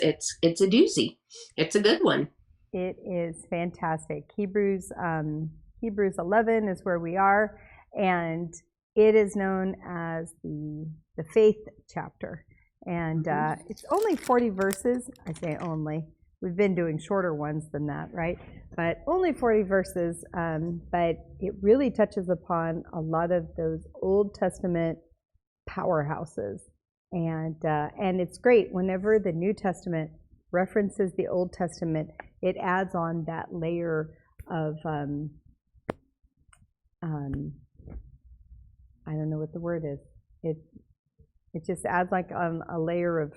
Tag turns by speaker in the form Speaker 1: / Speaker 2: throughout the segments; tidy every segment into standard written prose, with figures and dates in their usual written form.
Speaker 1: it's a doozy. It's a good one.
Speaker 2: It is fantastic. Hebrews 11 is where we are, and it is known as the faith chapter. And it's only 40 verses. I say only. We've been doing shorter ones than that, right? But only 40 verses. But it really touches upon a lot of those Old Testament powerhouses. And it's great whenever the New Testament references the Old Testament, it adds on that layer of I don't know what the word is. It just adds like a layer of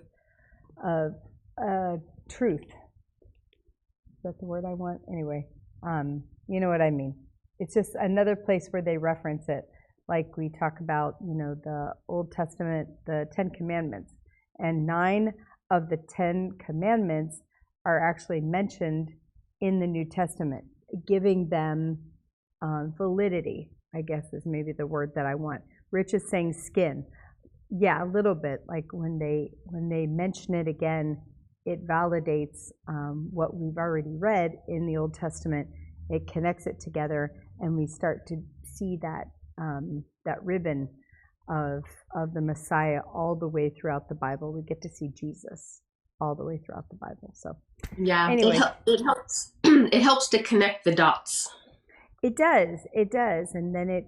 Speaker 2: truth. Is that the word I want? Anyway, you know what I mean. It's just another place where they reference it, like we talk about, the Old Testament, the 10 Commandments, and 9 of the 10 Commandments are actually mentioned in the New Testament, giving them validity, I guess is maybe the word that I want. Rich is saying skin. Yeah, a little bit. Like when they mention it again, it validates what we've already read in the Old Testament. It connects it together, and we start to see that ribbon of the Messiah all the way throughout the Bible. We get to see Jesus all the way throughout the Bible. So
Speaker 1: yeah,
Speaker 2: anyway,
Speaker 1: it helps. It helps to connect the dots.
Speaker 2: It does, and then it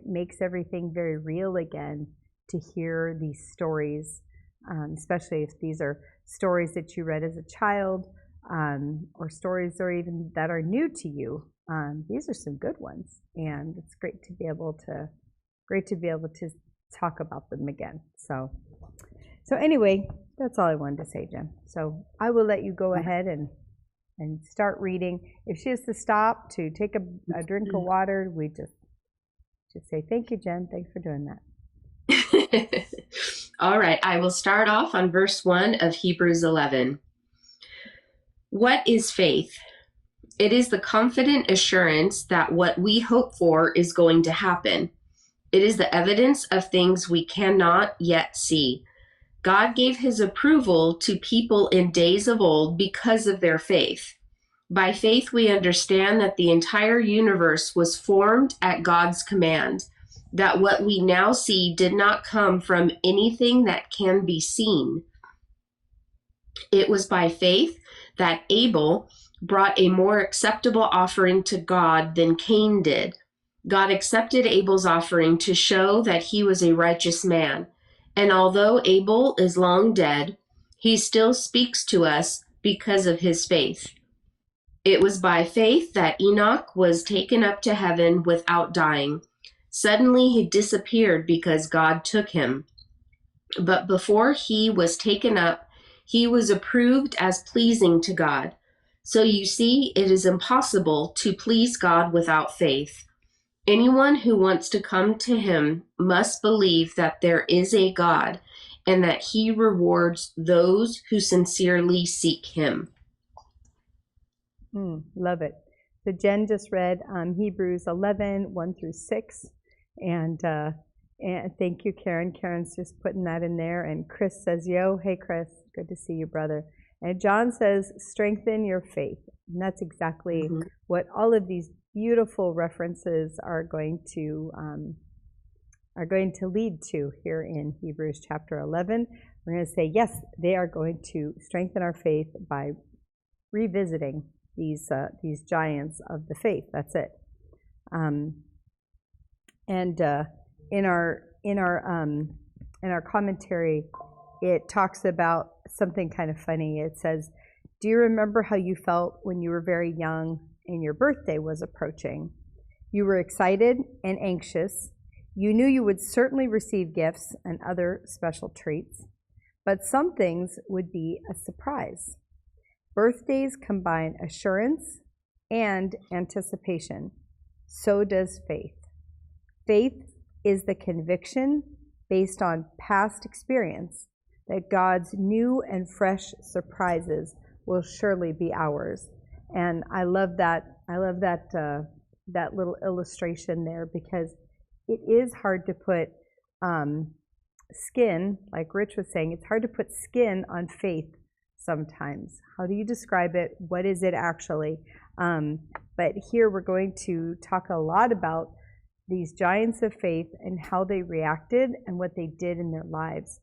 Speaker 2: makes everything very real again to hear these stories, especially if these are stories that you read as a child, or stories or even that are new to you. These are some good ones, and it's great to be able to talk about them again. So anyway, that's all I wanted to say, Jen. So I will let you go ahead and start reading. If she has to stop to take a drink of water, we just say, thank you, Jen. Thanks for doing that.
Speaker 1: All right, I will start off on verse 1 of Hebrews 11. What is faith? It is the confident assurance that what we hope for is going to happen. It is the evidence of things we cannot yet see. God gave his approval to people in days of old because of their faith. By faith, we understand that the entire universe was formed at God's command, that what we now see did not come from anything that can be seen. It was by faith that Abel brought a more acceptable offering to God than Cain did. God accepted Abel's offering to show that he was a righteous man. And although Abel is long dead, he still speaks to us because of his faith. It was by faith that Enoch was taken up to heaven without dying. Suddenly he disappeared because God took him. But before he was taken up, he was approved as pleasing to God. So you see, it is impossible to please God without faith. Anyone who wants to come to him must believe that there is a God and that he rewards those who sincerely seek him.
Speaker 2: Love it. So Jen just read Hebrews 11, 1 through 6. And thank you, Karen. Karen's just putting that in there. And Chris says, yo, hey, Chris, good to see you, brother. And John says, strengthen your faith. And that's exactly what all of these beautiful references are going to lead to here in Hebrews chapter 11. We're going to say, yes, they are going to strengthen our faith by revisiting these giants of the faith. That's it. And in our commentary, it talks about something kind of funny. It says, do you remember how you felt when you were very young and your birthday was approaching? You were excited and anxious. You knew you would certainly receive gifts and other special treats, but some things would be a surprise. Birthdays combine assurance and anticipation. So does faith. Faith is the conviction based on past experience that God's new and fresh surprises will surely be ours. And I love that. That little illustration there, because it is hard to put skin, like Rich was saying, it's hard to put skin on faith sometimes. How do you describe it? What is it actually? But here we're going to talk a lot about these giants of faith and how they reacted and what they did in their lives.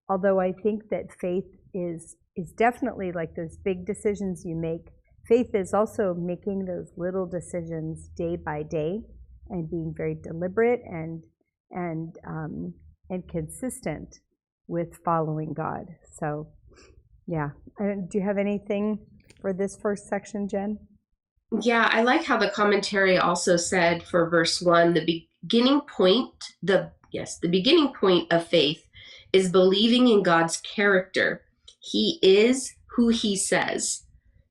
Speaker 2: Although I think that faith is definitely like those big decisions you make. Faith is also making those little decisions day by day and being very deliberate and consistent with following God. So, yeah. Do you have anything for this first section, Jen?
Speaker 1: Yeah, I like how the commentary also said for verse 1, the beginning point of faith is believing in God's character. He is who he says.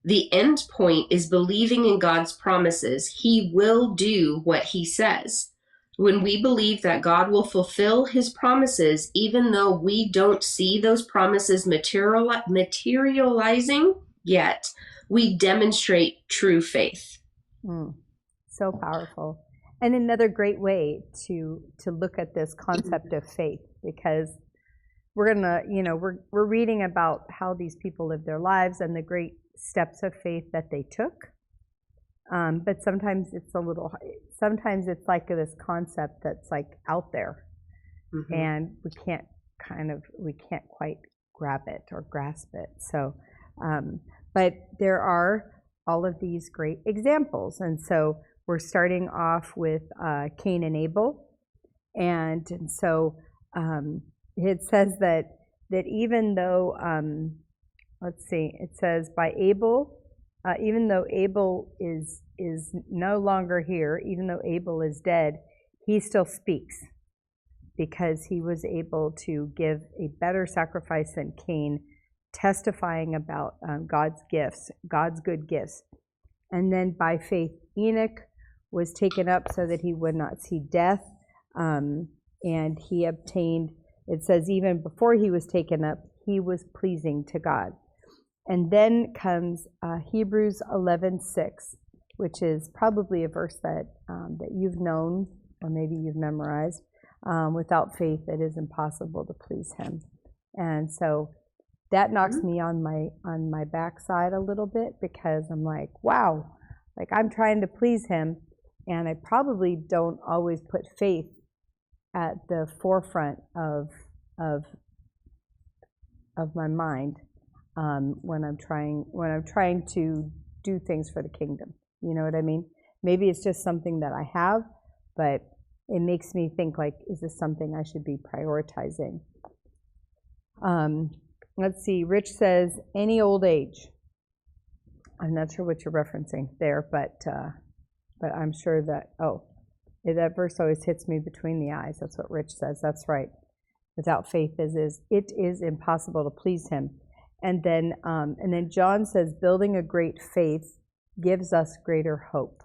Speaker 1: The end point is believing in God's promises. He will do what he says. When we believe that God will fulfill his promises, even though we don't see those promises materializing yet, we demonstrate true faith.
Speaker 2: So powerful. And another great way to look at this concept of faith, because we're gonna, we're reading about how these people lived their lives and the great steps of faith that they took. But sometimes it's like this concept that's like out there, and we can't quite grab it or grasp it. So, but there are all of these great examples, and so we're starting off with Cain and Abel, and so it says that even though it says by Abel. Even though Abel is no longer here, even though Abel is dead, he still speaks because he was able to give a better sacrifice than Cain, testifying about God's gifts, God's good gifts. And then by faith, Enoch was taken up so that he would not see death, and he obtained, it says even before he was taken up, he was pleasing to God. And then comes Hebrews 11:6, which is probably a verse that you've known or maybe you've memorized. Without faith, it is impossible to please Him. And so that knocks me on my backside a little bit, because I'm like, wow, like I'm trying to please Him, and I probably don't always put faith at the forefront of my mind. When I'm trying to do things for the kingdom. You know what I mean? Maybe it's just something that I have, but it makes me think, like, is this something I should be prioritizing? Let's see. Rich says, any old age. I'm not sure what you're referencing there, but I'm sure that, that verse always hits me between the eyes. That's what Rich says. That's right. Without faith, it is impossible to please Him. And then John says, building a great faith gives us greater hope.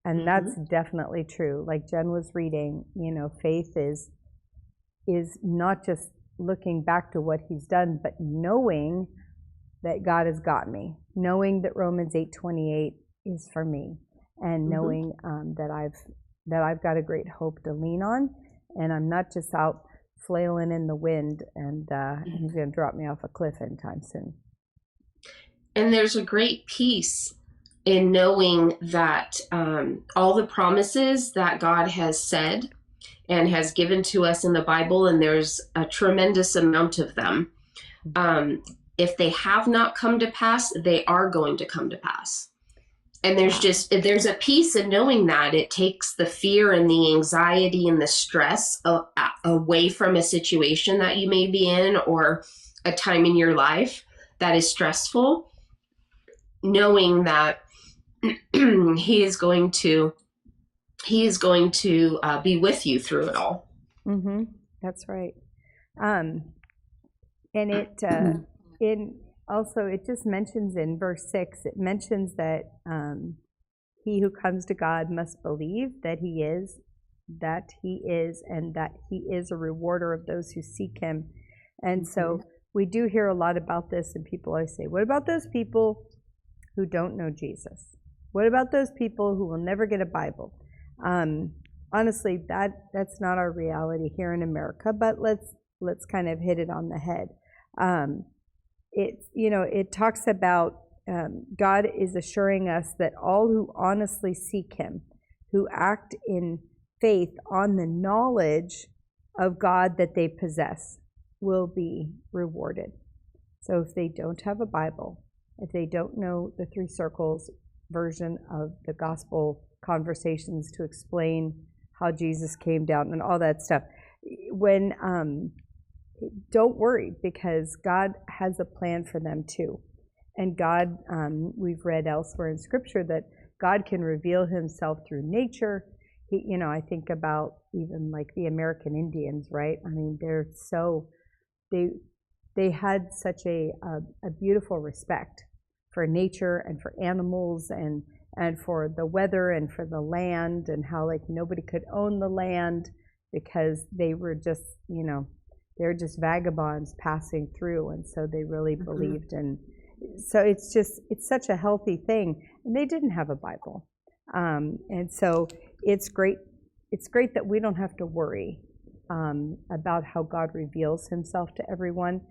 Speaker 2: And that's definitely true. Like Jen was reading, faith is not just looking back to what He's done, but knowing that God has got me, knowing that Romans 8:28 is for me, and knowing that I've got a great hope to lean on, and I'm not just out flailing in the wind, and He's going to drop me off a cliff anytime soon.
Speaker 1: And there's a great peace in knowing that all the promises that God has said and has given to us in the Bible, and there's a tremendous amount of them, if they have not come to pass, they are going to come to pass. And there's a peace in knowing that. It takes the fear and the anxiety and the stress away from a situation that you may be in, or a time in your life that is stressful, knowing that He is going to be with you through it all.
Speaker 2: That's right. And it just mentions in verse 6, it mentions that he who comes to God must believe that He is, and that He is a rewarder of those who seek Him. And so we do hear a lot about this, and people always say, what about those people who don't know Jesus? What about those people who will never get a Bible? Honestly, that's not our reality here in America, but let's kind of hit it on the head. it talks about God is assuring us that all who honestly seek him, who act in faith on the knowledge of God that they possess, will be rewarded. So if they don't have a Bible, if they don't know the Three Circles version of the gospel conversations to explain how Jesus came down and all that stuff, don't worry, because God has a plan for them too. And God, we've read elsewhere in Scripture that God can reveal himself through nature. I think about even like the American Indians, right? I mean, they had such a beautiful respect for nature and for animals and for the weather and for the land, and how like nobody could own the land because they were just, they're just vagabonds passing through, and so they really believed in. So it's such a healthy thing, and they didn't have a Bible, and so it's great. It's great that we don't have to worry about how God reveals himself to everyone.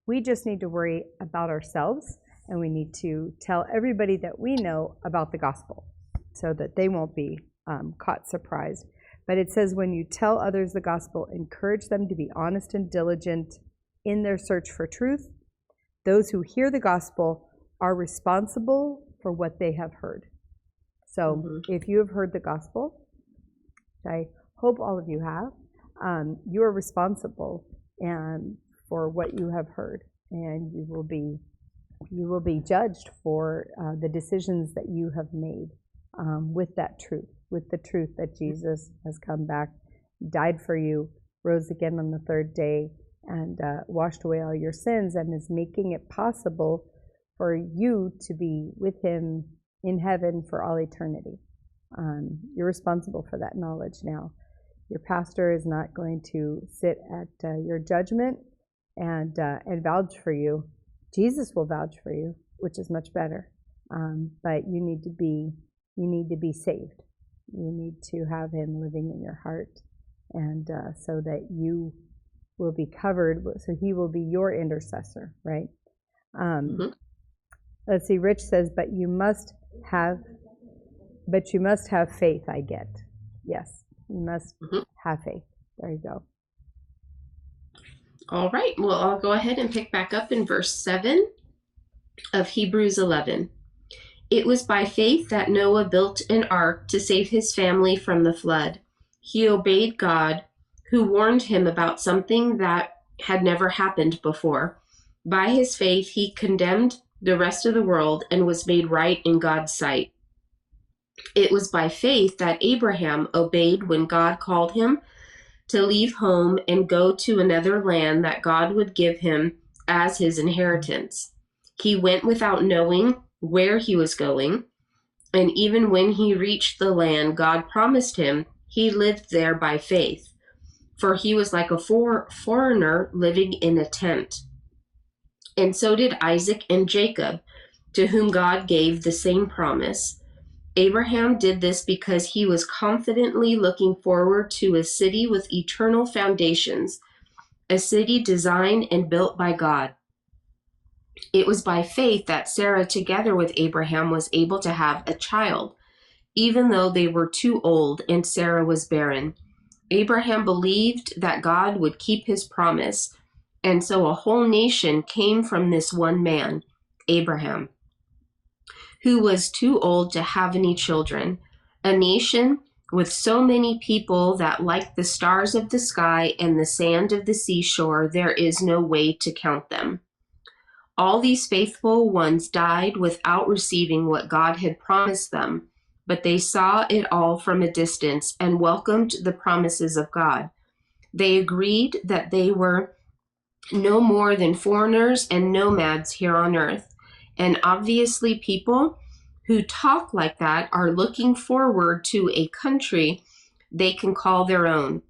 Speaker 2: We just need to worry about ourselves, and we need to tell everybody that we know about the gospel so that they won't be caught surprised. But it says, when you tell others the gospel, encourage them to be honest and diligent in their search for truth. Those who hear the gospel are responsible for what they have heard. So if you have heard the gospel, which I hope all of you have, you are responsible for what you have heard, and you will be judged for the decisions that you have made with that truth, with the truth that Jesus has come back, died for you, rose again on the third day, and washed away all your sins, and is making it possible for you to be with him in heaven for all eternity. You're responsible for that knowledge now. Your pastor is not going to sit at your judgment and vouch for you. Jesus will vouch for you, which is much better. But you need to be saved. You need to have him living in your heart, and so that you will be covered. So he will be your intercessor, right? Let's see. Rich says, but you must have faith. I get. Yes, you must have faith. There you go.
Speaker 1: All right. Well, I'll go ahead and pick back up in verse 7 of Hebrews 11. It was by faith that Noah built an ark to save his family from the flood. He obeyed God, who warned him about something that had never happened before. By his faith, he condemned the rest of the world and was made right in God's sight. It was by faith that Abraham obeyed when God called him to leave home and go to another land that God would give him as his inheritance. He went without knowing where he was going, and even when he reached the land God promised him, he lived there by faith, for he was like a foreigner living in a tent. And so did Isaac and Jacob, to whom God gave the same promise. Abraham did this because he was confidently looking forward to a city with eternal foundations, a city designed and built by God. It was by faith that Sarah, together with Abraham, was able to have a child, even though they were too old and Sarah was barren. Abraham believed that God would keep his promise, and so a whole nation came from this one man, Abraham, who was too old to have any children, a nation with so many people that, like the stars of the sky and the sand of the seashore, there is no way to count them. All these faithful ones died without receiving what God had promised them, but they saw it all from a distance and welcomed the promises of God. They agreed that they were no more than foreigners and nomads here on earth, and obviously people who talk like that are looking forward to a country they can call their own.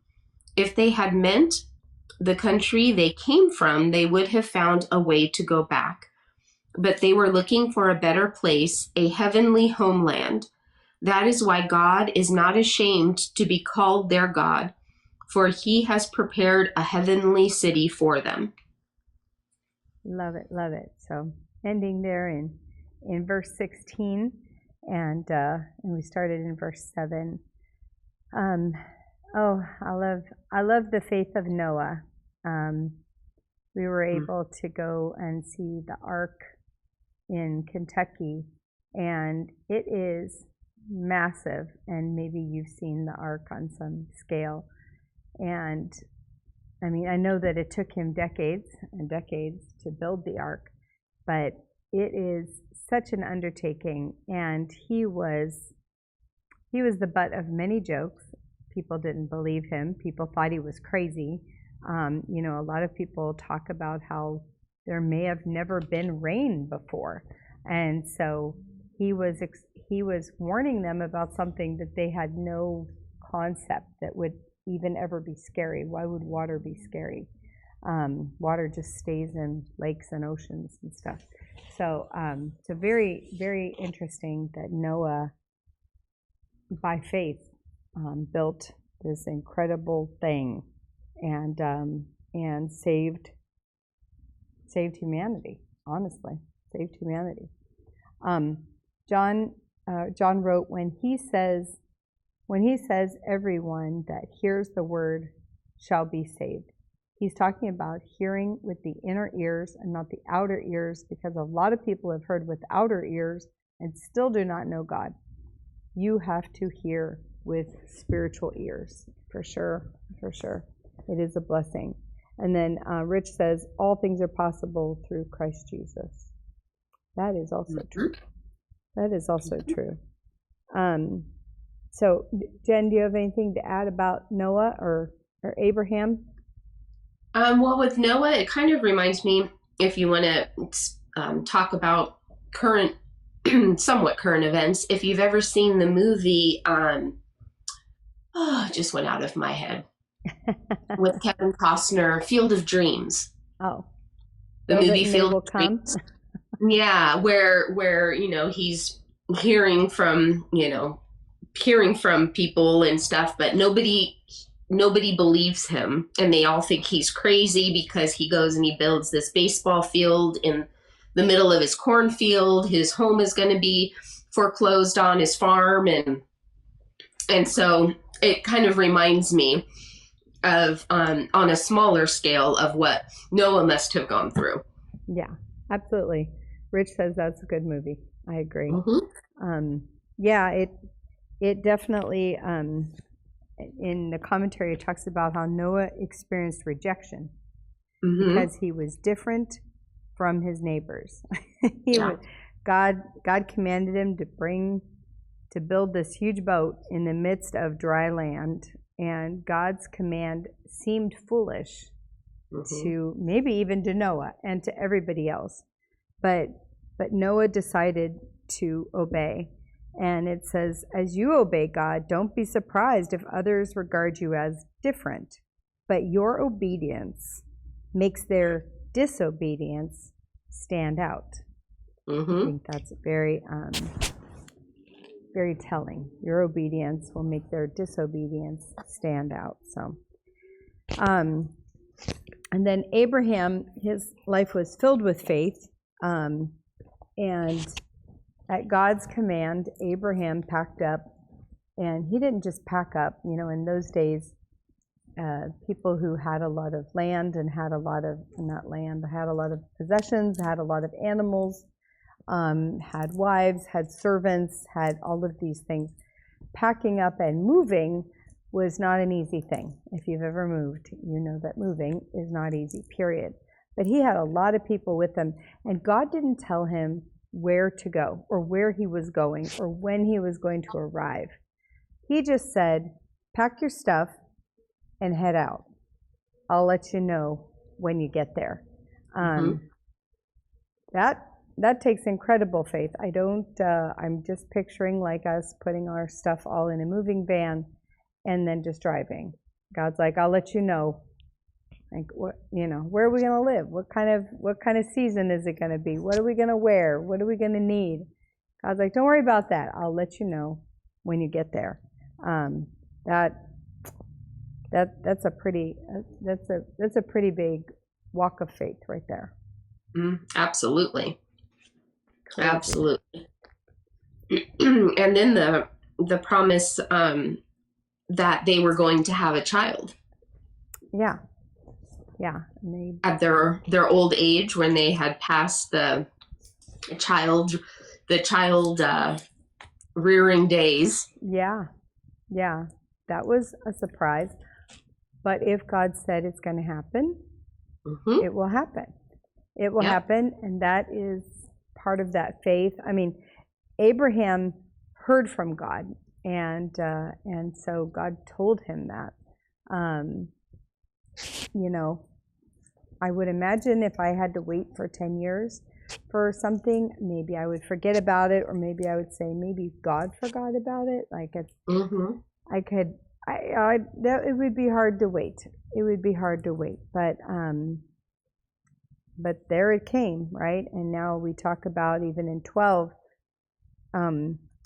Speaker 1: If they had meant the country they came from, they would have found a way to go back. But they were looking for a better place, a heavenly homeland. That is why God is not ashamed to be called their God, for he has prepared a heavenly city for them.
Speaker 2: Love it, love it. So ending there in verse 16, and we started in verse 7. I love the faith of Noah. We were able to go and see the Ark in Kentucky, and it is massive, and maybe you've seen the Ark on some scale. And I mean, I know that it took him decades and decades to build the Ark, but it is such an undertaking, and he was the butt of many jokes. People didn't believe him. People thought he was crazy. A lot of people talk about how there may have never been rain before, and so he was warning them about something that they had no concept that would even ever be scary. Why would water be scary? Water just stays in lakes and oceans and stuff. So it's very, very interesting that Noah, by faith, built this incredible thing and saved humanity. Honestly, saved humanity. John wrote, when he says everyone that hears the word shall be saved, he's talking about hearing with the inner ears and not the outer ears, because a lot of people have heard with outer ears and still do not know God. You have to hear with spiritual ears, for sure, for sure. It is a blessing. And then Rich says, all things are possible through Christ Jesus. That is also true. That is also true. So, Jen, do you have anything to add about Noah or Abraham?
Speaker 1: Well, with Noah, it kind of reminds me, if you want to talk about somewhat current events, if you've ever seen the movie, it just went out of my head, with Kevin Costner, Field of Dreams.
Speaker 2: Oh.
Speaker 1: The movie Field of Dreams. Yeah, where he's hearing from people and stuff, but nobody believes him, and they all think he's crazy because he goes and he builds this baseball field in the middle of his cornfield. His home is going to be foreclosed on, his farm, and so it kind of reminds me of on a smaller scale of what Noah must have gone through.
Speaker 2: Yeah, absolutely. Rich says that's a good movie. I agree.
Speaker 1: Mm-hmm.
Speaker 2: It definitely, in the commentary, it talks about how Noah experienced rejection because he was different from his neighbors. God commanded him to build this huge boat in the midst of dry land, and God's command seemed foolish to maybe even to Noah and to everybody else. But Noah decided to obey. And it says, as you obey God, don't be surprised if others regard you as different. But your obedience makes their disobedience stand out. I think that's very, very telling. Your obedience will make their disobedience stand out. So, and then Abraham, his life was filled with faith. And at God's command, Abraham packed up, and he didn't just pack up. In those days, people who had a lot of land and had a lot of possessions, had a lot of animals, had wives, had servants, had all of these things. Packing up and moving was not an easy thing. If you've ever moved, you know that moving is not easy, period. But he had a lot of people with him, and God didn't tell him where to go or where he was going or when he was going to arrive. He just said, pack your stuff and head out. I'll let you know when you get there. That takes incredible faith. I'm just picturing like us putting our stuff all in a moving van and then just driving. God's like, I'll let you know. Like, where are we going to live? What kind of season is it going to be? What are we going to wear? What are we going to need? God's like, don't worry about that. I'll let you know when you get there. That's a pretty big walk of faith right there.
Speaker 1: Absolutely.
Speaker 2: Crazy.
Speaker 1: Absolutely. And then the promise that they were going to have a child.
Speaker 2: Yeah. Yeah. And
Speaker 1: at their old age, when they had passed the child rearing days.
Speaker 2: Yeah. Yeah. That was a surprise. But if God said it's going to happen, it will happen. It will happen, and that is part of that faith. I mean, Abraham heard from God, and so God told him that. You know, I would imagine if I had to wait for 10 years for something, maybe I would forget about it, or maybe I would say maybe God forgot about it. Like it's, it would be hard to wait. It would be hard to wait, but there it came, right? And now we talk about, even in 12,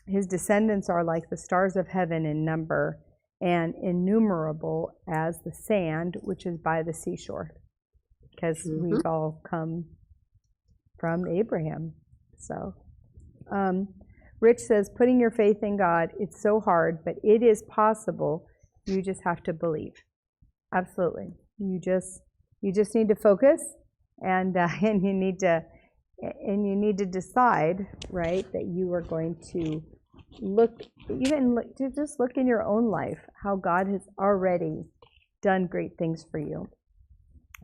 Speaker 2: his descendants are like the stars of heaven in number, and innumerable as the sand which is by the seashore, because we've all come from Abraham. So Rich says, putting your faith in God, it's so hard, but it is possible. You just have to believe. Absolutely. You just need to focus, and you need to decide, right, that you are going to just look in your own life how God has already done great things for you.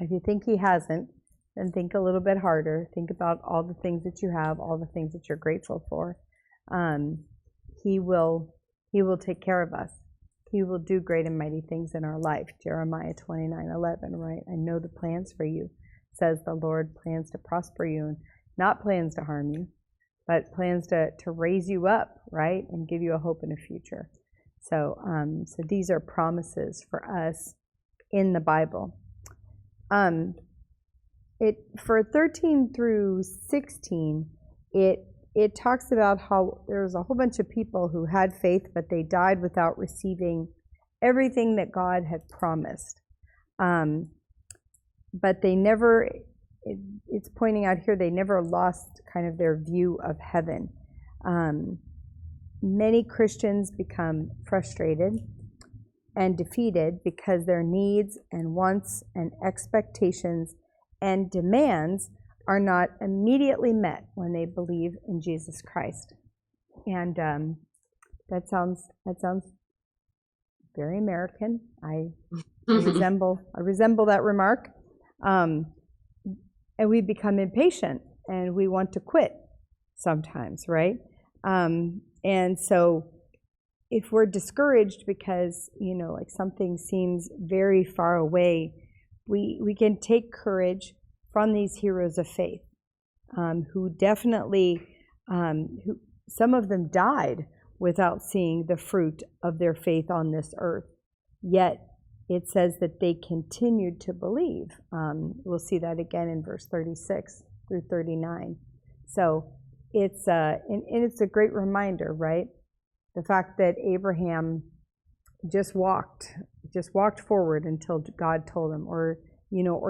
Speaker 2: If you think he hasn't, then think a little bit harder. Think about all the things that you have, all the things that you're grateful for. He will take care of us. He will do great and mighty things in our life. Jeremiah 29:11, right? I know the plans for you, says the Lord, plans to prosper you, and not plans to harm you, but plans to raise you up, right, and give you a hope and a future. So these are promises for us in the Bible. For 13 through 16, it talks about how there's a whole bunch of people who had faith, but they died without receiving everything that God had promised. But they never, it's pointing out here, they never lost kind of their view of heaven. Many Christians become frustrated and defeated because their needs and wants and expectations and demands are not immediately met when they believe in Jesus Christ. And that sounds very American. I resemble that remark. And we become impatient and we want to quit sometimes, right? And so if we're discouraged because, like something seems very far away, we can take courage from these heroes of faith, who definitely, some of them died without seeing the fruit of their faith on this earth. Yet it says that they continued to believe. We'll see that again in verse 36 through 39. So it's a great reminder, right? The fact that Abraham just walked forward until God told him, or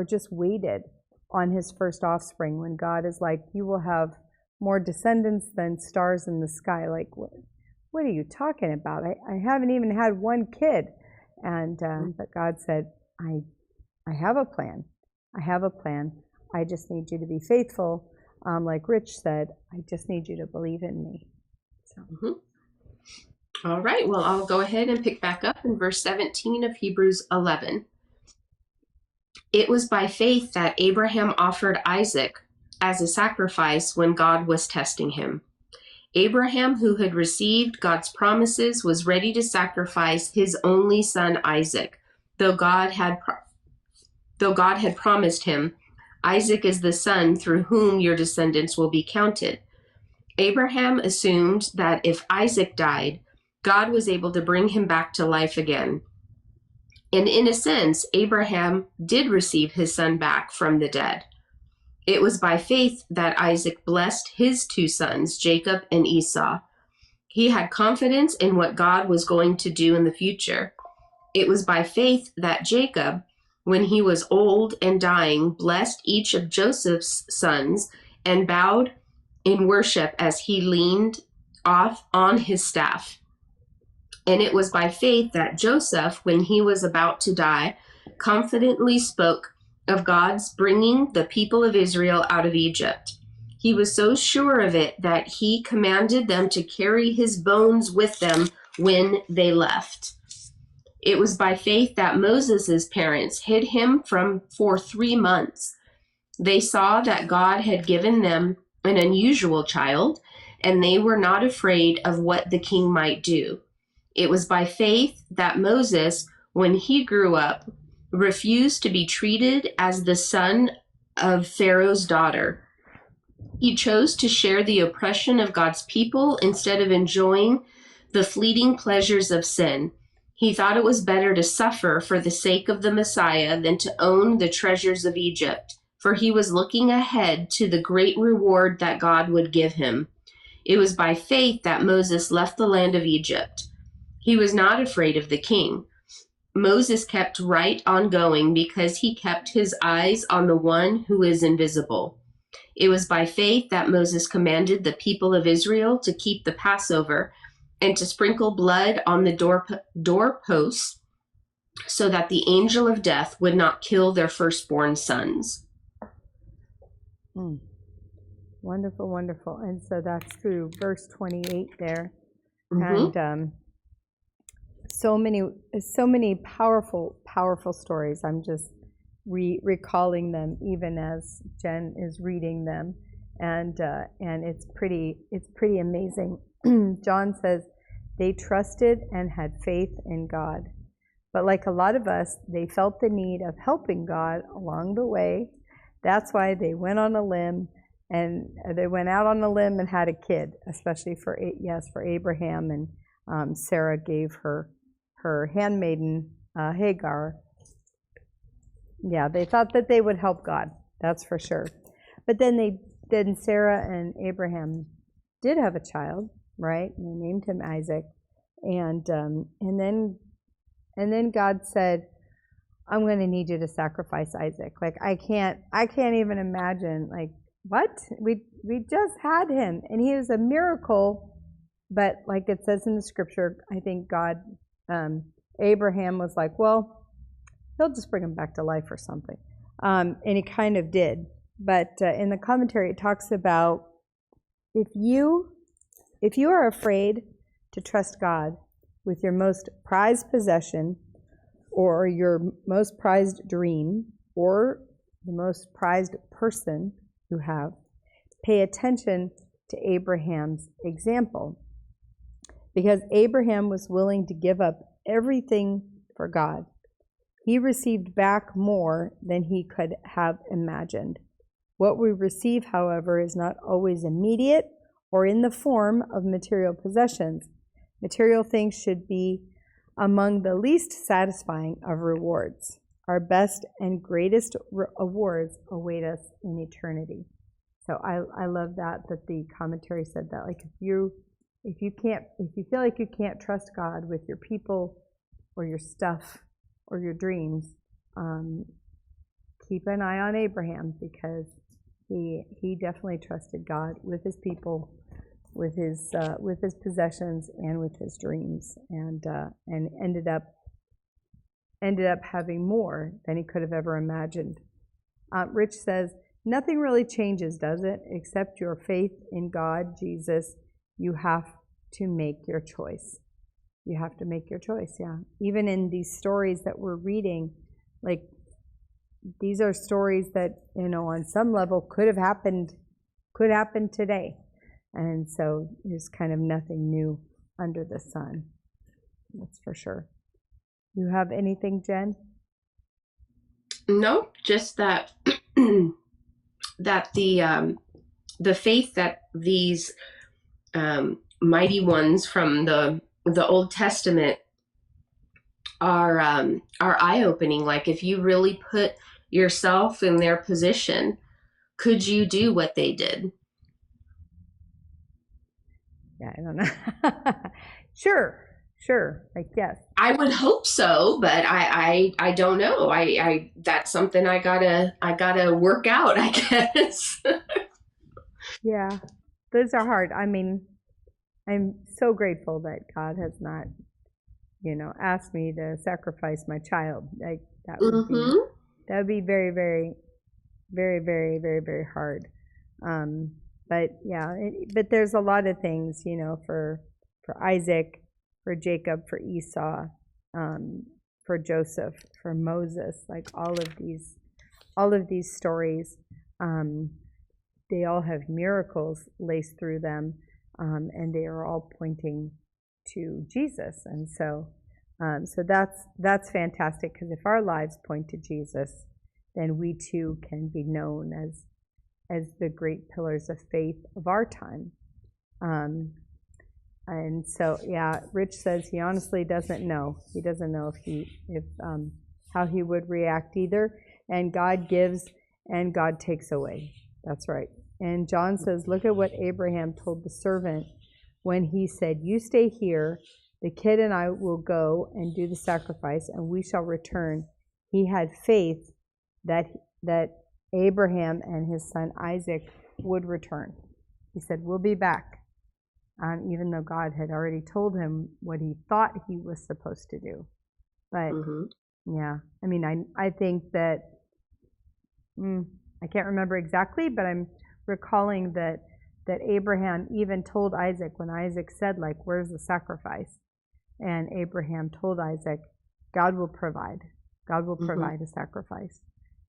Speaker 2: just waited on his first offspring when God is like, you will have more descendants than stars in the sky. Like, what are you talking about? I haven't even had one kid. And but God said, I have a plan. I have a plan. I just need you to be faithful. Like Rich said, I just need you to believe in me. So.
Speaker 1: All right. Well, I'll go ahead and pick back up in verse 17 of Hebrews 11. It was by faith that Abraham offered Isaac as a sacrifice when God was testing him. Abraham, who had received God's promises, was ready to sacrifice his only son Isaac, though God had promised him, Isaac is the son through whom your descendants will be counted. Abraham assumed that if Isaac died, God was able to bring him back to life again. And in a sense, Abraham did receive his son back from the dead. It was by faith that Isaac blessed his two sons, Jacob and Esau. He had confidence in what God was going to do in the future. It was by faith that Jacob, when he was old and dying, blessed each of Joseph's sons and bowed in worship as he leaned off on his staff. And it was by faith that Joseph, when he was about to die, confidently spoke of God's bringing the people of Israel out of Egypt. He was so sure of it that he commanded them to carry his bones with them when they left. It was by faith that Moses' parents hid him for 3 months. They saw that God had given them an unusual child, and they were not afraid of what the king might do. It was by faith that Moses, when he grew up, refused to be treated as the son of Pharaoh's daughter. He chose to share the oppression of God's people instead of enjoying the fleeting pleasures of sin. He thought it was better to suffer for the sake of the Messiah than to own the treasures of Egypt, for he was looking ahead to the great reward that God would give him. It was by faith that Moses left the land of Egypt. He was not afraid of the king. Moses kept right on going because he kept his eyes on the one who is invisible. It was by faith that Moses commanded the people of Israel to keep the Passover and to sprinkle blood on the doorposts so that the angel of death would not kill their firstborn sons.
Speaker 2: Wonderful, wonderful. And so that's through verse 28 there.
Speaker 1: Mm-hmm.
Speaker 2: And so many powerful stories. I'm just recalling them even as Jen is reading them, and it's pretty amazing. John says they trusted and had faith in God, but like a lot of us, they felt the need of helping God along the way. That's why they went on a limb, and they went out on a limb and had a kid, especially for Abraham, and Sarah gave her handmaiden Hagar. Yeah, they thought that they would help God. That's for sure. But then Sarah and Abraham did have a child, right? And they named him Isaac, and then God said, "I'm going to need you to sacrifice Isaac." Like I can't even imagine. Like what? We just had him, and he was a miracle. But like it says in the scripture, I think God, Abraham was like, well, he'll just bring him back to life or something. And he kind of did. But in the commentary, it talks about if you are afraid to trust God with your most prized possession or your most prized dream or the most prized person you have, pay attention to Abraham's example. Because Abraham was willing to give up everything for God. He received back more than he could have imagined. What we receive, however, is not always immediate or in the form of material possessions. Material things should be among the least satisfying of rewards. Our best and greatest awards await us in eternity. So I love that the commentary said that. Like if you feel like you can't trust God with your people or your stuff or your dreams, keep an eye on Abraham, because he definitely trusted God with his people, with his possessions, and with his dreams, and ended up having more than he could have ever imagined. Rich says, nothing really changes, does it? Except your faith in God, Jesus. You have to make your choice. You have to make your choice, yeah. Even in these stories that we're reading, like these are stories that, on some level could happen today. And so there's kind of nothing new under the sun. That's for sure. You have anything, Jen?
Speaker 1: No, just that that the faith that these mighty ones from the Old Testament are eye-opening. Like if you really put yourself in their position, could you do what they did?
Speaker 2: Yeah, I don't know. Sure. Sure. Like, yes.
Speaker 1: I would hope so, but I don't know. I that's something I gotta work out, I guess.
Speaker 2: Yeah. Those are hard. I mean, I'm so grateful that God has not, asked me to sacrifice my child. Like
Speaker 1: Mm-hmm.
Speaker 2: that would be very, very, very, very, very, very hard. Um, but yeah, but there's a lot of things, for Isaac, for Jacob, for Esau, for Joseph, for Moses, like all of these stories, they all have miracles laced through them, and they are all pointing to Jesus. And so that's fantastic, because if our lives point to Jesus, then we too can be known as the great pillars of faith of our time. And so, yeah, Rich says he honestly doesn't know. He doesn't know if how he would react either. And God gives and God takes away. That's right. And John says, look at what Abraham told the servant when he said, you stay here, the kid and I will go and do the sacrifice, and we shall return. He had faith that Abraham and his son Isaac would return. He said, we'll be back, even though God had already told him what he thought he was supposed to do. But yeah, I mean, I think that, I can't remember exactly, but I'm recalling that Abraham even told Isaac, when Isaac said, like, where's the sacrifice? And Abraham told Isaac, God will provide. God will provide a sacrifice.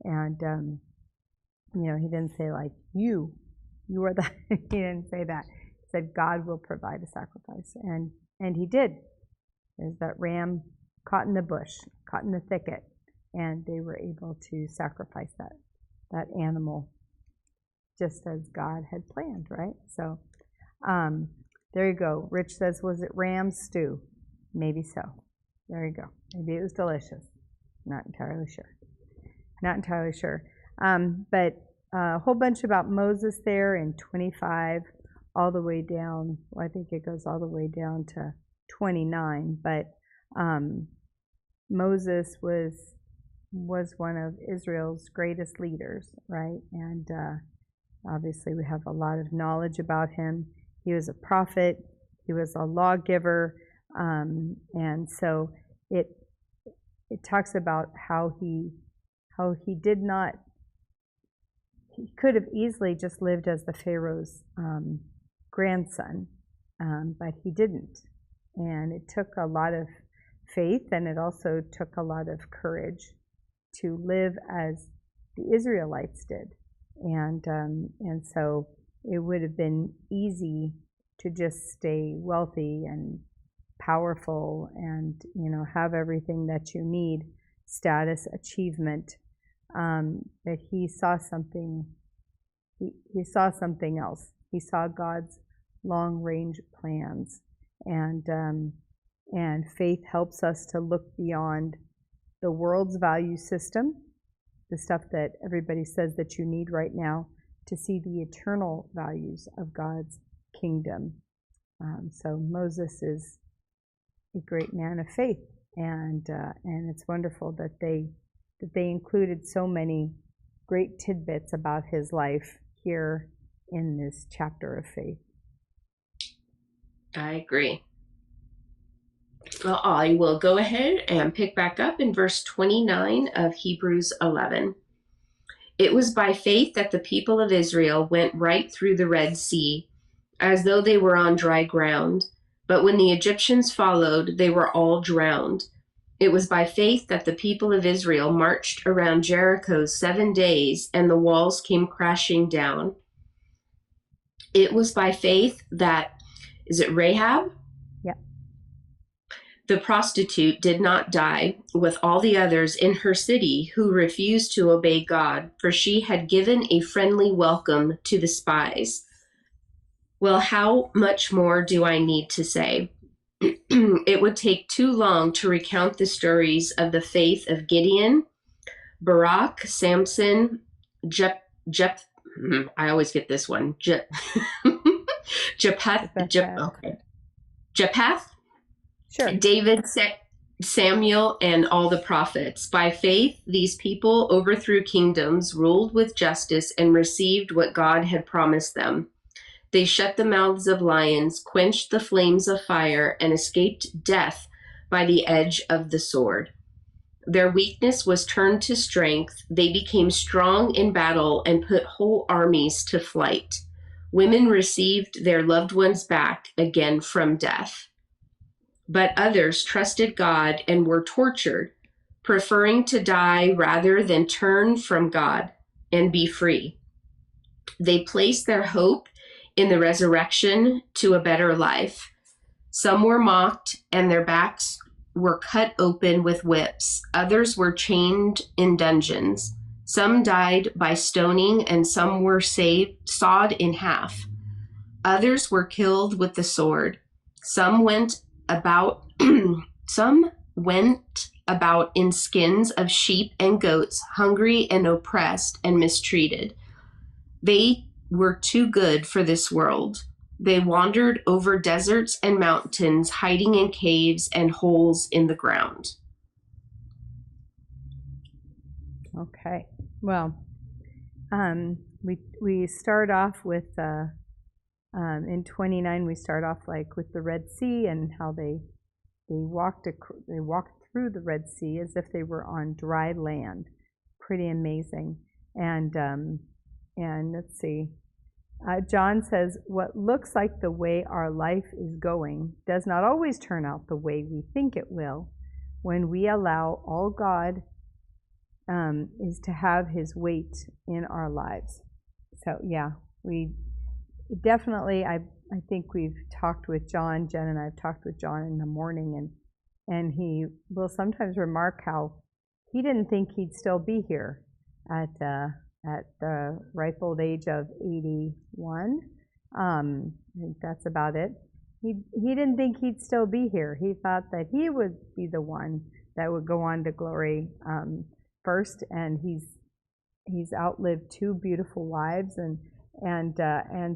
Speaker 2: And, he didn't say, like, you are the, he didn't say that. He said, God will provide a sacrifice. And he did. There's that ram caught in the bush, caught in the thicket, and they were able to sacrifice that animal just as God had planned, right? So there you go. Rich says, was it ram stew? Maybe so. There you go. Maybe it was delicious. Not entirely sure. Not entirely sure. But a whole bunch about Moses there in 25 all the way down. Well, I think it goes all the way down to 29. But Moses was one of Israel's greatest leaders, right? And obviously we have a lot of knowledge about him. He was a prophet. He was a lawgiver. And so it talks about how he did not, he could have easily just lived as the Pharaoh's grandson, but he didn't. And it took a lot of faith, and it also took a lot of courage to live as the Israelites did. And so it would have been easy to just stay wealthy and powerful and have everything that you need, status, achievement, but he saw something. He saw something else. He saw God's long range plans, and faith helps us to look beyond the world's value system, the stuff that everybody says that you need right now, to see the eternal values of God's kingdom. So Moses is a great man of faith, and it's wonderful that they included so many great tidbits about his life here in this chapter of faith.
Speaker 1: I agree. Well, I will go ahead and pick back up in verse 29 of Hebrews 11. It was by faith that the people of Israel went right through the Red Sea, as though they were on dry ground. But when the Egyptians followed, they were all drowned. It was by faith that the people of Israel marched around Jericho 7 days, and the walls came crashing down. It was by faith that, is it Rahab?
Speaker 2: Yeah.
Speaker 1: The prostitute did not die with all the others in her city who refused to obey God, for she had given a friendly welcome to the spies. Well, how much more do I need to say? It would take too long to recount the stories of the faith of Gideon, Barak, Samson, I always get this one, Japheth,
Speaker 2: Sure.
Speaker 1: David, Samuel, and all the prophets. By faith, these people overthrew kingdoms, ruled with justice, and received what God had promised them. They shut the mouths of lions, quenched the flames of fire, and escaped death by the edge of the sword. Their weakness was turned to strength. They became strong in battle and put whole armies to flight. Women received their loved ones back again from death. But others trusted God and were tortured, preferring to die rather than turn from God and be free. They placed their hope in the resurrection to a better life. Some were mocked, and their backs were cut open with whips. Others were chained in dungeons. Some died by stoning, and some were sawed in half. Others were killed with the sword. Some went about in skins of sheep and goats, hungry and oppressed and mistreated. They were too good for this world. They wandered over deserts and mountains, hiding in caves and holes in the ground.
Speaker 2: Okay. Well, we start off with in 29. We start off like with the Red Sea and how they walked through the Red Sea as if they were on dry land. Pretty amazing. And let's see. John says, what looks like the way our life is going does not always turn out the way we think it will when we allow all God is to have his weight in our lives. So yeah, we definitely, I think we've talked with John, Jen and I have talked with John in the morning, and he will sometimes remark how he didn't think he'd still be here at the ripe old age of 81. I think that's about it. He didn't think he'd still be here. He thought that he would be the one that would go on to glory first, and he's outlived two beautiful wives, and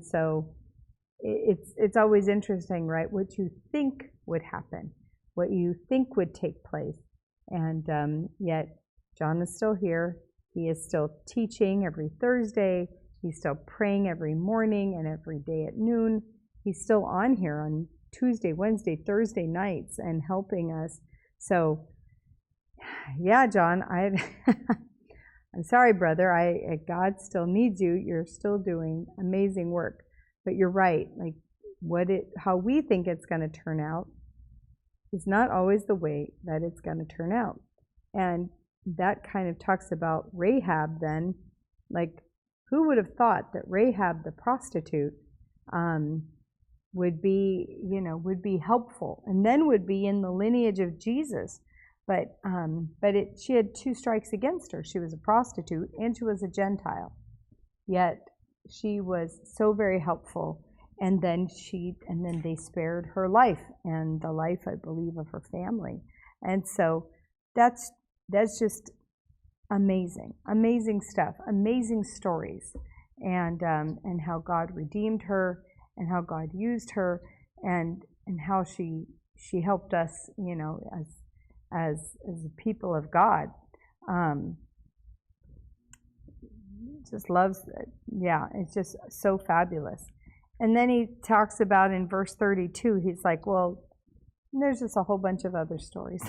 Speaker 2: so it's always interesting, right? What you think would happen, what you think would take place, and yet John is still here. He is still teaching every Thursday. He's still praying every morning and every day at noon. He's still on here on Tuesday, Wednesday, Thursday nights and helping us. So, yeah, John, I'm sorry, brother. God still needs you. You're still doing amazing work. But you're right. Like how we think it's going to turn out is not always the way that it's going to turn out. And that kind of talks about Rahab then. Like, who would have thought that Rahab the prostitute would be helpful and then would be in the lineage of Jesus? But she had two strikes against her. She was a prostitute and she was a Gentile. Yet she was so very helpful, and then they spared her life and the life, I believe, of her family. And so that's just amazing stuff, amazing stories, and how God redeemed her, and how God used her, and how she helped us, as the people of God. Just loves it. Yeah, it's just so fabulous. And then he talks about in verse 32, he's like, well, there's just a whole bunch of other stories.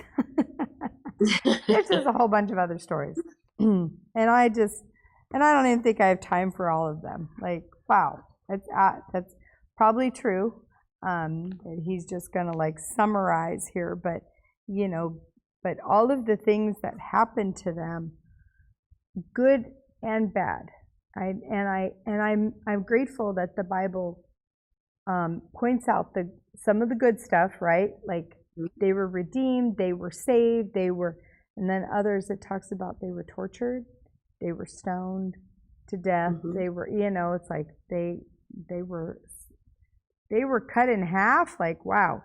Speaker 2: There's just a whole bunch of other stories. And I don't even think I have time for all of them. Like, wow, that's probably true. That he's just going to like summarize here, but all of the things that happened to them, good and bad. I'm grateful that the Bible points out some of the good stuff, right? Like they were redeemed, they were saved, and then others it talks about they were tortured, they were stoned to death, they were, it's like they were cut in half. Like, wow,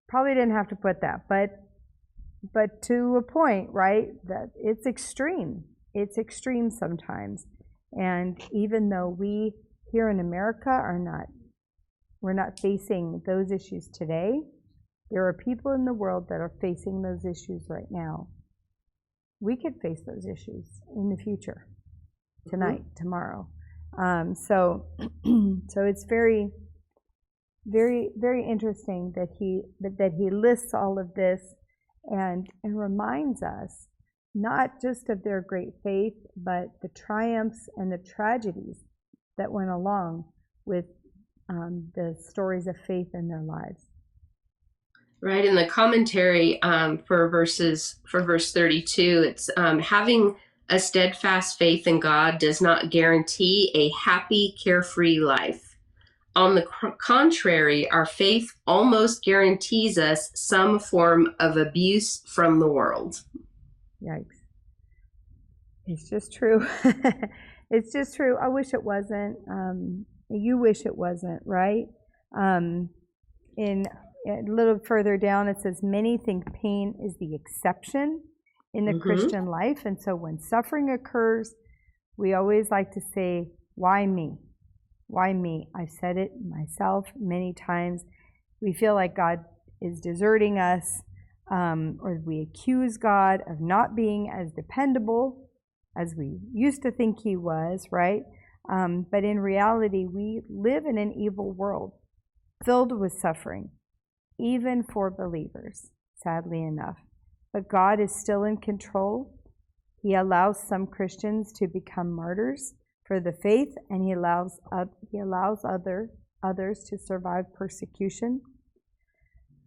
Speaker 2: probably didn't have to put that, but to a point, right? That it's extreme. It's extreme sometimes. And even though we here in America we're not facing those issues today, There are people in the world that are facing those issues right now. We could face those issues in the future, tonight, tomorrow. So it's very, very, very interesting that he lists all of this and reminds us not just of their great faith, but the triumphs and the tragedies that went along with the stories of faith in their lives.
Speaker 1: Right, in the commentary for verse 32, it's having a steadfast faith in God does not guarantee a happy, carefree life. On the contrary, our faith almost guarantees us some form of abuse from the world. Yikes.
Speaker 2: It's just true. It's just true. I wish it wasn't. You wish it wasn't, right? In a little further down, it says, many think pain is the exception in the Christian life. And so when suffering occurs, we always like to say, why me? Why me? I've said it myself many times. We feel like God is deserting us, or we accuse God of not being as dependable as we used to think he was, right? But in reality, we live in an evil world filled with suffering, even for believers, sadly enough. But God is still in control. He allows some Christians to become martyrs for the faith, and he allows others to survive persecution.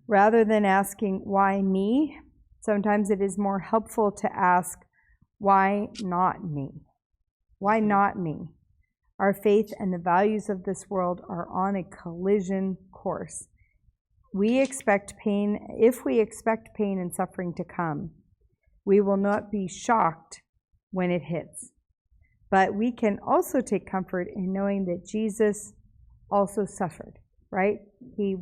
Speaker 2: Rather than asking, why me? Sometimes it is more helpful to ask, why not me? Why not me? Our faith and the values of this world are on a collision course. We expect pain. If we expect pain and suffering to come, we will not be shocked when it hits. But we can also take comfort in knowing that Jesus also suffered, right? He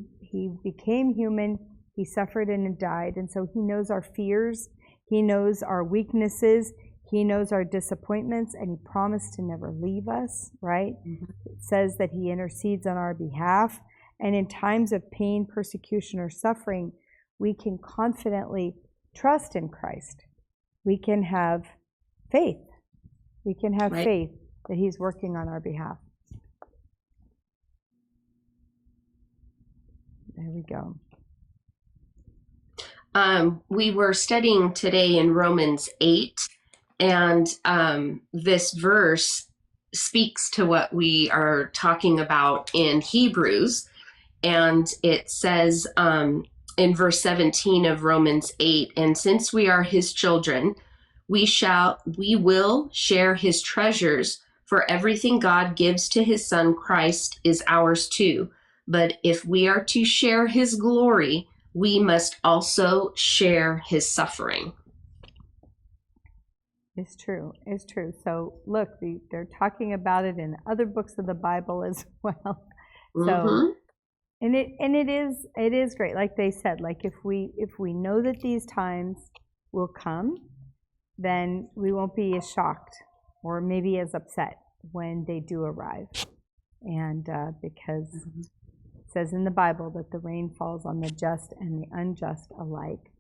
Speaker 2: became human, he suffered and died, and so he knows our fears, he knows our weaknesses, he knows our disappointments, and he promised to never leave us, right? It says that he intercedes on our behalf, and in times of pain, persecution, or suffering, we can confidently trust in Christ. We can have faith. We can have faith that he's working on our behalf. There we go.
Speaker 1: We were studying today in Romans 8, and this verse speaks to what we are talking about in Hebrews. And it says in verse 17 of Romans 8, and since we are his children, we will share his treasures, for everything God gives to his Son Christ is ours too. But if we are to share his glory, we must also share his suffering.
Speaker 2: It's true. It's true. So look, they're talking about it in other books of the Bible as well. So, and it is great. Like they said, like if we know that these times will come, then we won't be as shocked or maybe as upset when they do arrive. And because it says in the Bible that the rain falls on the just and the unjust alike.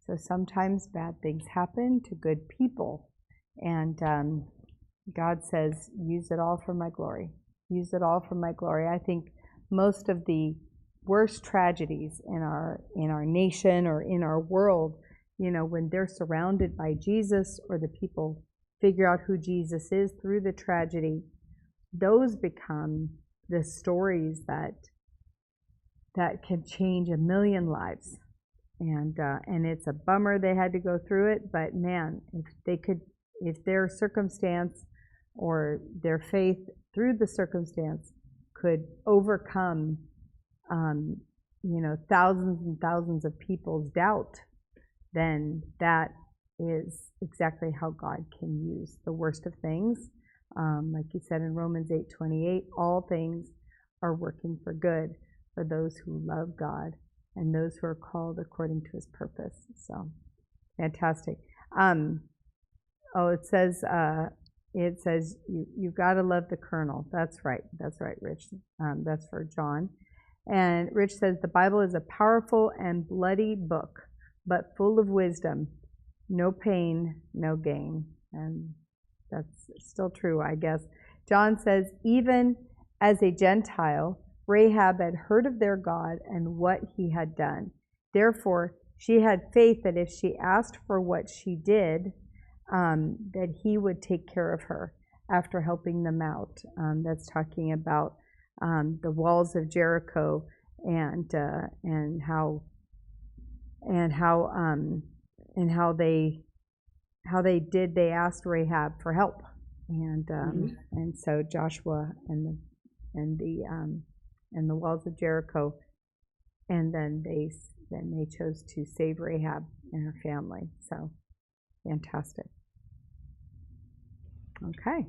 Speaker 2: So sometimes bad things happen to good people. And God says, use it all for my glory. Use it all for my glory. I think most of the worst tragedies in our nation or in our world, you know, when they're surrounded by Jesus or the people figure out who Jesus is through the tragedy, those become the stories that can change a million lives. And it's a bummer they had to go through it, but man, if their circumstance or their faith through the circumstance could overcome, thousands and thousands of people's doubt, then that is exactly how God can use the worst of things. Like he said in Romans 8:28, all things are working for good for those who love God and those who are called according to his purpose. So, fantastic. It says you've got to love the colonel. That's right, Rich. That's for John. And Rich says the Bible is a powerful and bloody book, but full of wisdom. No pain, no gain. And that's still true, I guess. John says, even as a Gentile, Rahab had heard of their God and what he had done. Therefore, she had faith that if she asked for what she did, that he would take care of her after helping them out. That's talking about the walls of Jericho and how they asked Rahab for help, and so Joshua and the walls of Jericho, and then they chose to save Rahab and her family. So fantastic. Okay.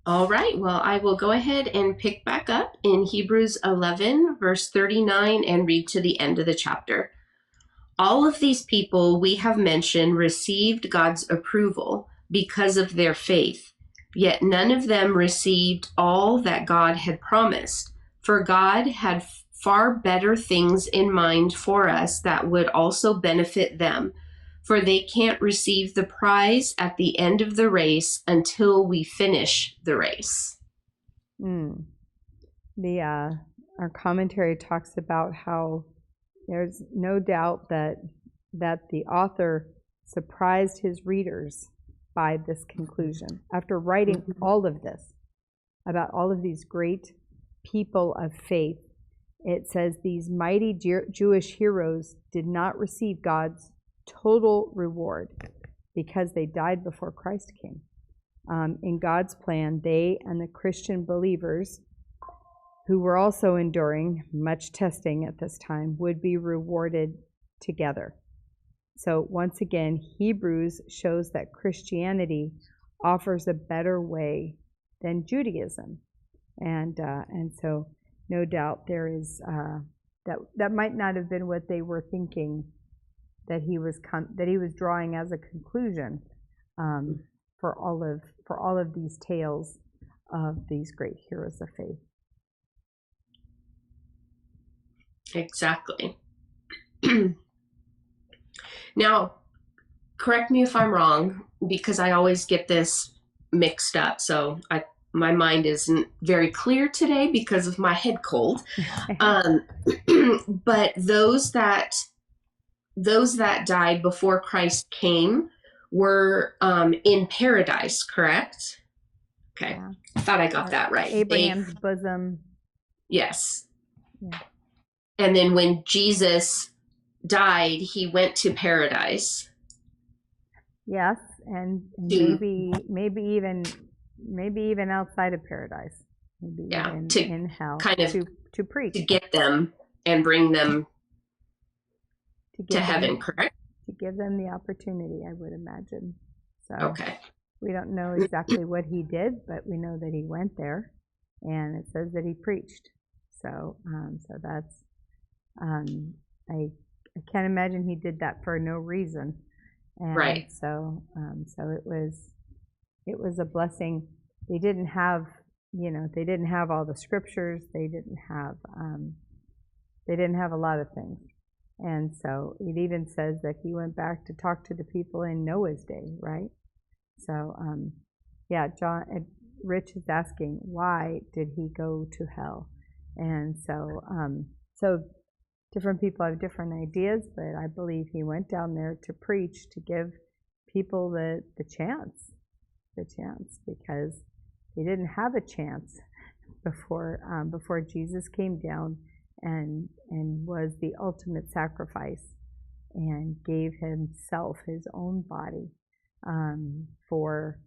Speaker 1: All right. Well, I will go ahead and pick back up in Hebrews 11, verse 39, and read to the end of the chapter. All of these people we have mentioned received God's approval because of their faith, yet none of them received all that God had promised, for God had far better things in mind for us that would also benefit them, for they can't receive the prize at the end of the race until we finish the race.
Speaker 2: Our commentary talks about how there's no doubt that the author surprised his readers by this conclusion. After writing all of this, about all of these great people of faith, it says these mighty Jewish heroes did not receive God's total reward because they died before Christ came. In God's plan, they and the Christian believers, who were also enduring much testing at this time, would be rewarded together. So once again, Hebrews shows that Christianity offers a better way than Judaism, and so no doubt there is that might not have been what they were thinking that he was drawing as a conclusion for all of these tales of these great heroes of faith.
Speaker 1: Exactly. Now, correct me if I'm wrong, because I always get this mixed up. So my mind isn't very clear today because of my head cold. But those that died before Christ came were in paradise, correct? Okay. Yeah. I thought I got that right.
Speaker 2: Abraham's bosom.
Speaker 1: Yes.
Speaker 2: Yeah.
Speaker 1: And then when Jesus died, he went to paradise.
Speaker 2: Yes, and maybe even outside of paradise. Maybe even in hell. Kind of to preach.
Speaker 1: To get them and bring them to heaven, correct?
Speaker 2: To give them the opportunity, I would imagine. So
Speaker 1: okay. We
Speaker 2: don't know exactly what he did, but we know that he went there, and it says that he preached. So that's I can't imagine he did that for no reason. And
Speaker 1: right.
Speaker 2: So it was a blessing. They didn't have all the scriptures. They didn't have a lot of things. And so it even says that he went back to talk to the people in Noah's day, right? So, Rich is asking, why did he go to hell? And so different people have different ideas, but I believe he went down there to preach, to give people the chance, because they didn't have a chance before Jesus came down and was the ultimate sacrifice and gave himself, his own body, for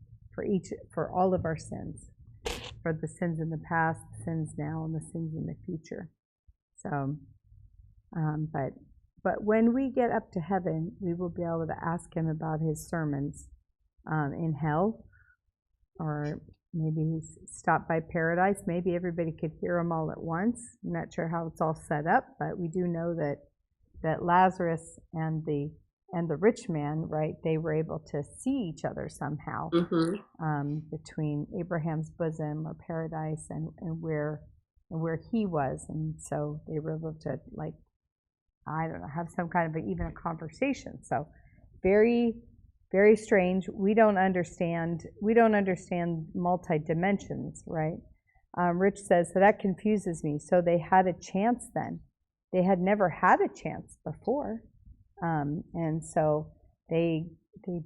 Speaker 2: all of our sins, for the sins in the past, the sins now, and the sins in the future. So, but when we get up to heaven, we will be able to ask him about his sermons in hell, or maybe he's stopped by paradise. Maybe everybody could hear them all at once. I'm not sure how it's all set up, but we do know that Lazarus and the rich man, right, they were able to see each other somehow, between Abraham's bosom or paradise and where where he was, and so they were able to, like, I don't know, have some kind of even a conversation. So very, very strange. We don't understand multi dimensions, right? Rich says, so that confuses me. So they had a chance then. They had never had a chance before. And so they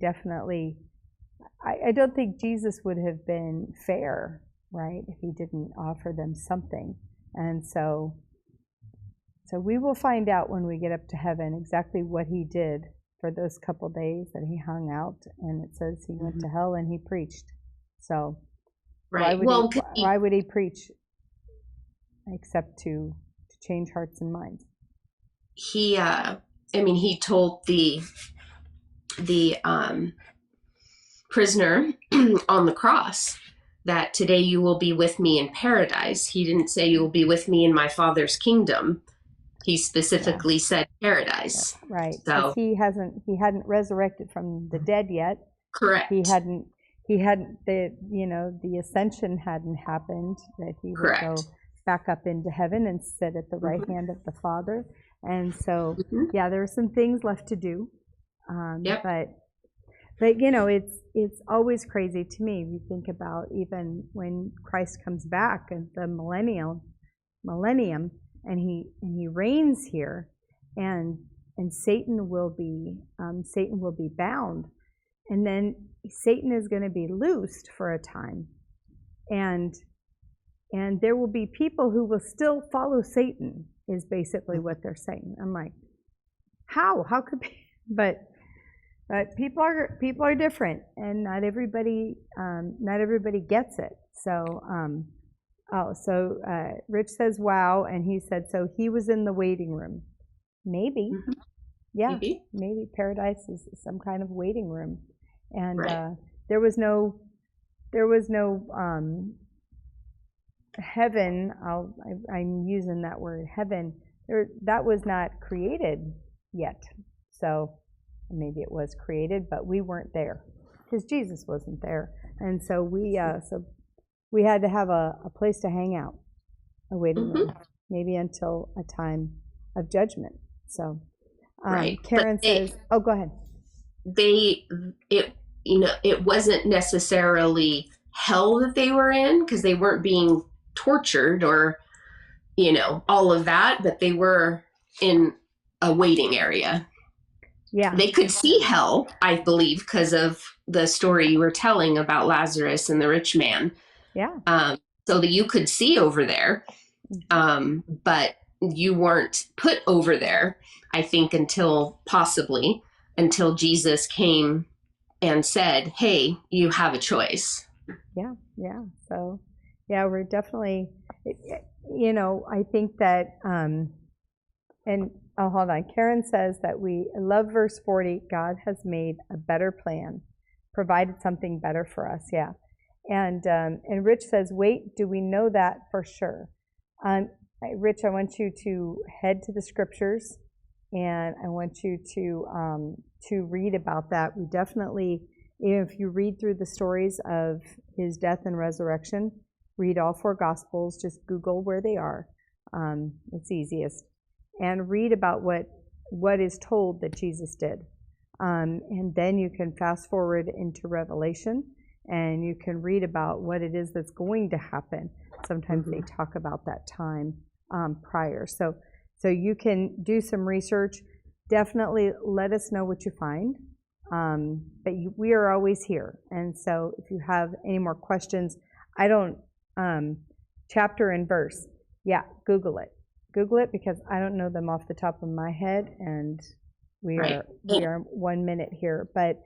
Speaker 2: definitely, I don't think Jesus would have been fair, right, if he didn't offer them something. And so we will find out when we get up to heaven exactly what he did for those couple days that he hung out. And it says he went to hell and he preached. So
Speaker 1: right.
Speaker 2: why would he preach except to change hearts and minds?
Speaker 1: He told the prisoner on the cross that today you will be with me in paradise. He didn't say you will be with me in my Father's kingdom. He specifically said paradise.
Speaker 2: Yeah, right.
Speaker 1: So
Speaker 2: he hadn't resurrected from the dead yet.
Speaker 1: Correct.
Speaker 2: He hadn't the ascension hadn't happened, that he would go back up into heaven and sit at the right hand of the Father. And so there are some things left to do. But it's always crazy to me. We think about even when Christ comes back and the millennium, and he reigns here, and Satan will be bound, and then Satan is going to be loosed for a time, and there will be people who will still follow Satan, is basically what they're saying. I'm like, how could be? But people are different, and not everybody gets it. So Rich says, wow, and he said, so he was in the waiting room. Maybe. Maybe paradise is some kind of waiting room. And there was no heaven. I'm using that word, heaven. That was not created yet. So maybe it was created, but we weren't there because Jesus wasn't there, and so we had to have a place to hang out, a waiting room, maybe until a time of judgment. So Karen says, oh, go ahead.
Speaker 1: It wasn't necessarily hell that they were in, because they weren't being tortured or all of that, but they were in a waiting area.
Speaker 2: Yeah,
Speaker 1: they could see hell, I believe, because of the story you were telling about Lazarus and the rich man.
Speaker 2: Yeah.
Speaker 1: So that you could see over there, but you weren't put over there, I think, until Jesus came and said, hey, you have a choice.
Speaker 2: Yeah. So, we're definitely, I think that, and hold on. Karen says that we love verse 40. God has made a better plan, provided something better for us. Yeah. And Rich says, wait, do we know that for sure? Rich, I want you to head to the scriptures, and I want you to read about that. We definitely, if you read through the stories of his death and resurrection, read all 4 Gospels. Just Google where they are. It's easiest. And read about what is told that Jesus did. And then you can fast forward into Revelation, and you can read about what it is that's going to happen. Sometimes they talk about that time prior. So you can do some research. Definitely let us know what you find. But we are always here. And so if you have any more questions, I don't, chapter and verse, Google it. Google it, because I don't know them off the top of my head, and we are 1 minute here, but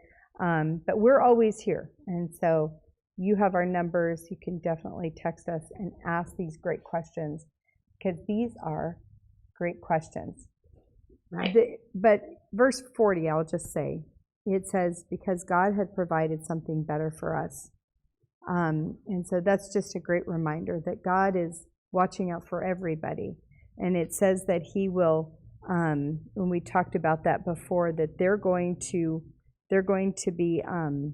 Speaker 2: we're always here, and so you have our numbers. You can definitely text us and ask these great questions, because these are great questions.
Speaker 1: Right.
Speaker 2: But verse 40, I'll just say, it says, because God had provided something better for us, and so that's just a great reminder that God is watching out for everybody. And it says that he will, when we talked about that before, that they're going to be, oh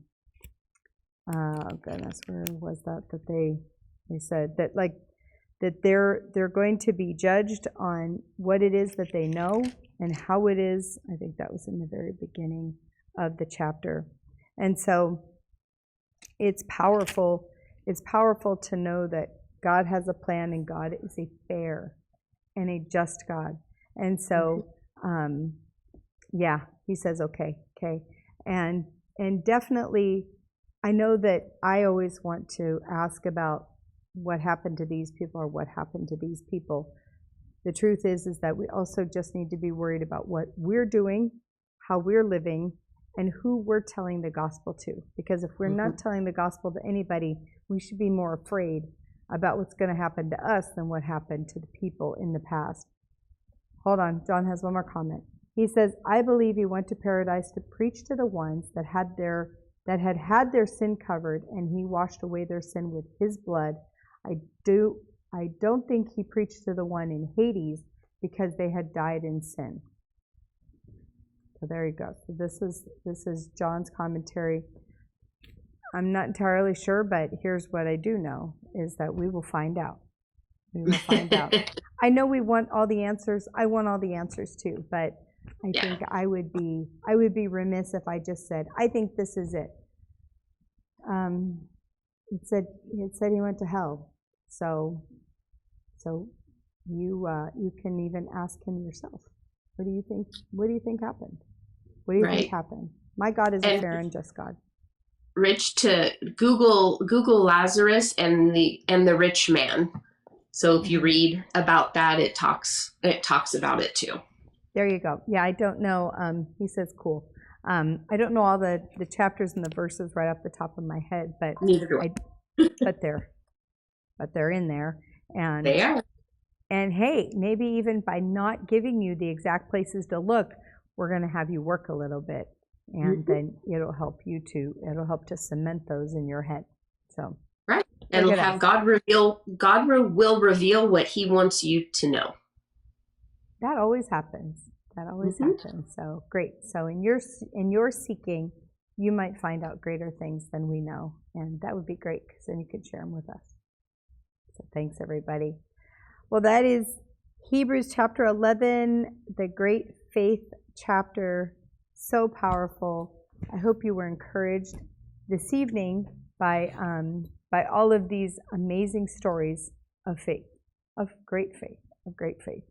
Speaker 2: goodness, where was that they said that, like, that they're going to be judged on what it is that they know and how it is. I think that was in the very beginning of the chapter. And so it's powerful. It's powerful to know that God has a plan and God is a fair and a just God. And so, yeah, he says, okay. And definitely, I know that I always want to ask about what happened to these people or what happened to these people. The truth is that we also just need to be worried about what we're doing, how we're living, and who we're telling the gospel to. Because if we're not telling the gospel to anybody, we should be more afraid about what's going to happen to us than what happened to the people in the past. Hold on, John has one more comment. He says, I believe he went to paradise to preach to the ones that had their sin covered, and he washed away their sin with his blood. I don't think he preached to the one in Hades because they had died in sin. So there you go. So this is John's commentary. I'm not entirely sure, but here's what I do know, is that we will find out. We will find out. I know we want all the answers. I want all the answers too, but I think I would be remiss if I just said, I think this is it. It said he went to hell. So you can even ask him yourself. What do you think? What do you think happened? What do you think happened? My God is a fair and just God.
Speaker 1: Rich, to Google Lazarus and the rich man. So if you read about that, it talks about it too.
Speaker 2: There you go. Yeah, I don't know. He says cool. I don't know all the chapters and the verses right off the top of my head, but
Speaker 1: neither do I.
Speaker 2: But they're in there, and
Speaker 1: they are.
Speaker 2: And hey, maybe even by not giving you the exact places to look, we're going to have you work a little bit, and then it'll help to cement those in your head. So
Speaker 1: right, and we'll have God will reveal what He wants you to know.
Speaker 2: That always happens. Happens. So great. So in your seeking, you might find out greater things than we know, and that would be great because then you could share them with us. So thanks, everybody. Well, that is Hebrews chapter 11, the great faith chapter. So powerful. I hope you were encouraged this evening by all of these amazing stories of faith, of great faith.